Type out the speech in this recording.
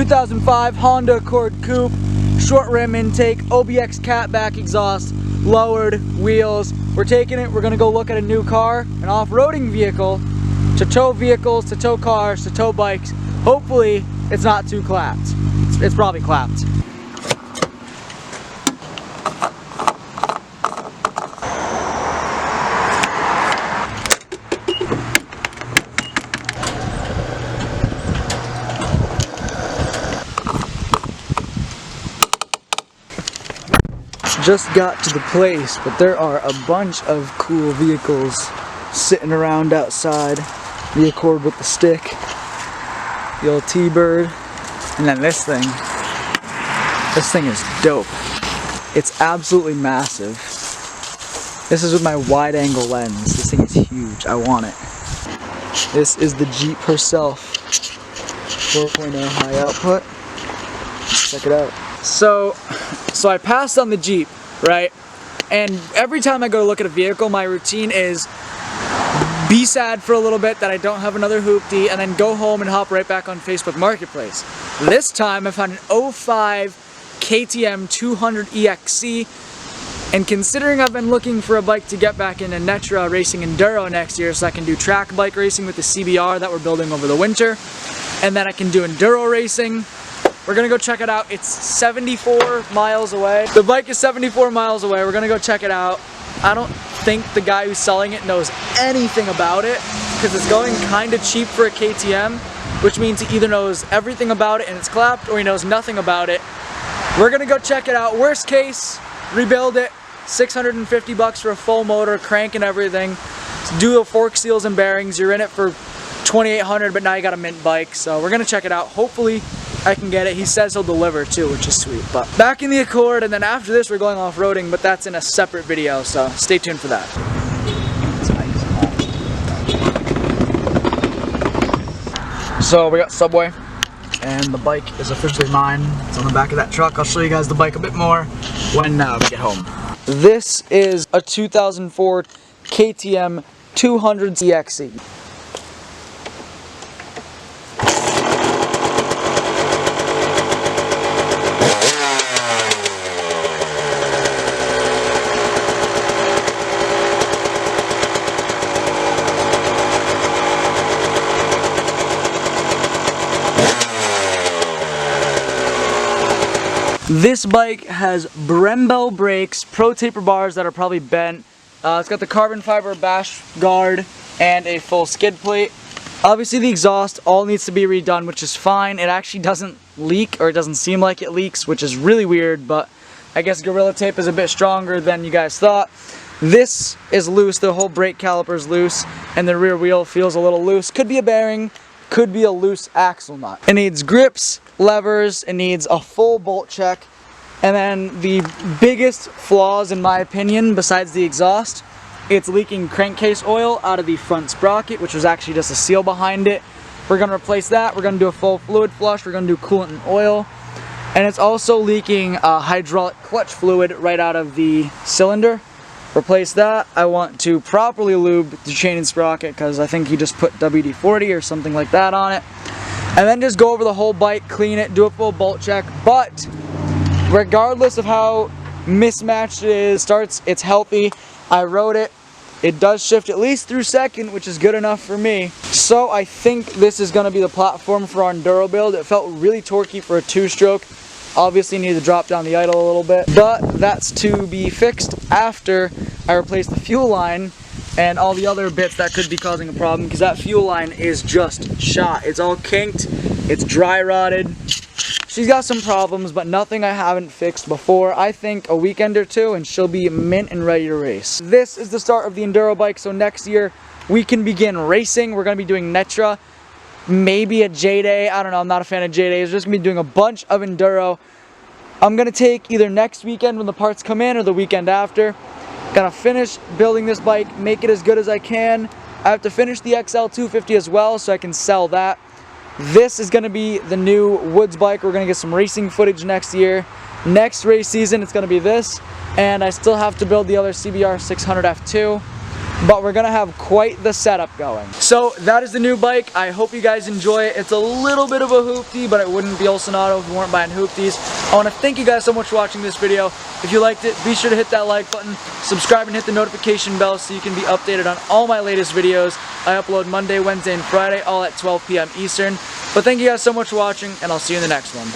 2005 Honda Accord Coupe, short rim intake, OBX catback exhaust, lowered wheels. We're taking it, we're gonna go look at a new car, an off-roading vehicle, to tow vehicles, to tow cars, to tow bikes. Hopefully it's not too clapped. It's probably clapped. Just got to the place, but there are a bunch of cool vehicles sitting around outside. The Accord with the stick, the old T-Bird, and then this thing. This thing is dope. It's absolutely massive. This is with my wide angle lens. This thing is huge. I want it. This is the Jeep herself. 4.0 high output. Check it out. So I passed on the Jeep, right? And every time I go to look at a vehicle, my routine is be sad for a little bit that I don't have another hoopty, and then go home and hop right back on Facebook Marketplace. This time I found an 05 KTM 200 EXC, and considering I've been looking for a bike to get back into Netra racing enduro next year so I can do track bike racing with the CBR that we're building over the winter, and then I can do enduro racing. We're gonna go check it out. It's 74 miles away. The bike is 74 miles away. We're gonna go check it out. I don't think the guy who's selling it knows anything about it because it's going kind of cheap for a KTM, which means he either knows everything about it and it's clapped, or he knows nothing about it. We're gonna go check it out. Worst case, rebuild it. 650 bucks for a full motor, crank and everything. Do the fork seals and bearings. You're in it for 2,800, but now you got a mint bike. So we're gonna check it out. Hopefully I can get it. He says he'll deliver too, which is sweet. But back in the Accord, and then after this we're going off-roading, but that's in a separate video, so stay tuned for that. So we got Subway, and the bike is officially mine. It's on the back of that truck. I'll show you guys the bike a bit more when we get home. This is a 2004 KTM 200 EXC. This bike has Brembo brakes, pro taper bars that are probably bent. It's got the carbon fiber bash guard and a full skid plate. Obviously the exhaust all needs to be redone, which is fine. It actually doesn't leak, or it doesn't seem like it leaks, which is really weird, but I guess Gorilla Tape is a bit stronger than you guys thought. This is loose, the whole brake caliper is loose, and the rear wheel feels a little loose. Could be a bearing, could be a loose axle nut. It needs grips, levers, it needs a full bolt check, and then the biggest flaws in my opinion, besides the exhaust, it's leaking crankcase oil out of the front sprocket, which was actually just a seal behind it. We're going to replace that. We're going to do a full fluid flush. We're going to do coolant and oil, and it's also leaking hydraulic clutch fluid right out of the cylinder. Replace that. I want to properly lube the chain and sprocket because I think he just put WD-40 or something like that on it. And then just go over the whole bike, clean it, do a full bolt check. But regardless of how mismatched it is, it's healthy. I rode it. It does shift at least through second, which is good enough for me. So I think this is going to be the platform for our enduro build. It felt really torquey for a two-stroke. Obviously need to drop down the idle a little bit, but that's to be fixed after I replace the fuel line and all the other bits that could be causing a problem, because that fuel line is just shot. It's all kinked, it's dry rotted. She's got some problems, but nothing I haven't fixed before. I think a weekend or two and she'll be mint and ready to race. This is the start of the enduro bike, so next year we can begin racing. We're going to be doing Netra, maybe a J-Day. I don't know, I'm not a fan of J-Days. We're just going to be doing a bunch of enduro. I'm going to take either next weekend when the parts come in or the weekend after. Gonna finish building this bike, make it as good as I can. I have to finish the XL 250 as well so I can sell that. This is going to be the new Woods bike. We're going to get some racing footage next year. Next race season it's going to be this, and I still have to build the other CBR 600 F2. but we're gonna have quite the setup going. So that is the new bike. I hope you guys enjoy it. It's a little bit of a hoopty, but it wouldn't be El Sonado if we weren't buying hoopties. I want to thank you guys so much for watching this video. If you liked it, be sure to hit that like button, subscribe, and hit the notification bell so you can be updated on all my latest videos. I upload Monday, Wednesday, and Friday, all at 12 p.m. Eastern. But thank you guys so much for watching, and I'll see you in the next one.